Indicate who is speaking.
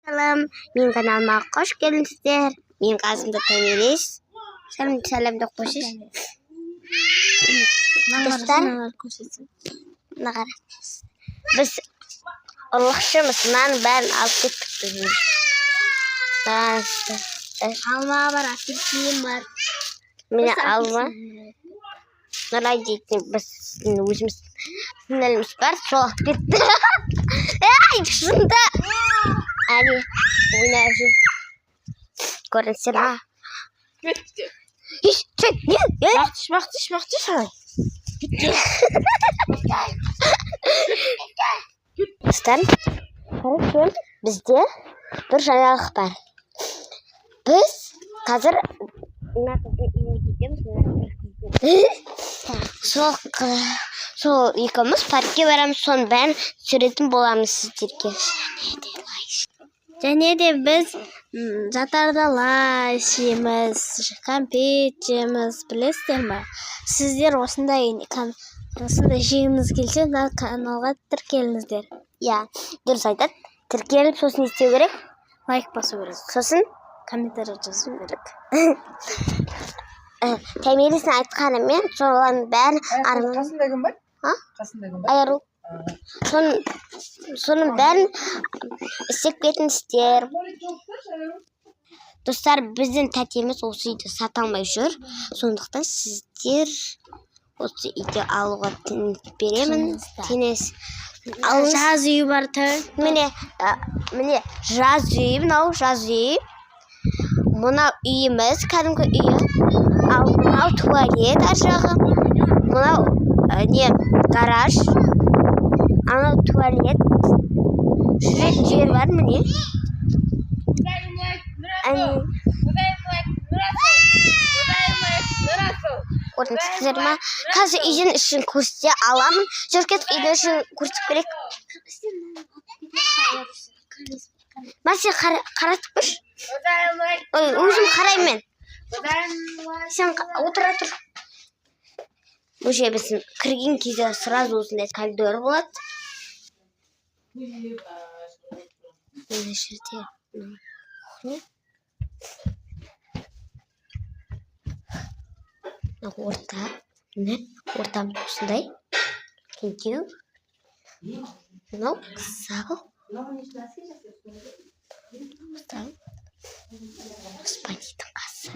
Speaker 1: Salam, менің каналыма қош келдіңіздер. Менің қасымда Томирис. Сәлем деп қойсыз. Достар, біз ұрлықшымыз. Мынаның бәрін алып кеттік біз.
Speaker 2: Алма бар, апельсин бар.
Speaker 1: Міне алма. Нұрай дейтін біздің өзіміз сіңіліміз бар. Сол алып кетті. Ай, шында! Әне, ойнап жүр. Көрінсер ма?
Speaker 2: Кетті. Бақтыш, алай.
Speaker 1: Достар, қарашым, бізде бір жаңалық бар. Біз қазір сол екеуміз паркке барамыз, соның бәрін түсіретін боламыз сіздерге.
Speaker 2: Және де біз жатарда лай ішеміз, кәмпит жейміз, білесіздер ме? Сіздер осындай жегіңіз келсе, каналға тіркеліңіздер.
Speaker 1: Иә, дұрыс айтады. Тіркеліп, сосын не істеу керек?
Speaker 2: Лайк басу керек.
Speaker 1: Сосын
Speaker 2: комментарий жазу керек.
Speaker 1: Томиристің айтқанымен солардың бәрін
Speaker 3: Қасында кім бар? Қасында кім бар?
Speaker 1: айыру. Соның бәрін істеп кетіңіздер. Достар, біздің тәтеміз осы үйді сата алмай жүр. Сондықтан сіздер осы үйді алуға беремін. Теңіз.
Speaker 2: Жаз үйі бар тәуір.
Speaker 1: Міне жаз үйі, мынау жаз үйі. Мынау үйіміз, кәдімгі үйі. Ал мынау туалет ар жағы. Мынау гараж. Анау туалет. Жүретін жер бар, міне. Көрдіңіздер ма? Қазір үйдің ішін көрсете аламын. Жүркет үйдің ішін көрсетіп керек. Мәсе қаратып көш. Өзім қараймын. Сен отыра тұр. Өше біздің кірген кезде сразу осындай коридор болады. Мына жерде ортам осындай. Кеңкеу. Мынау зал. Спанитің қасы.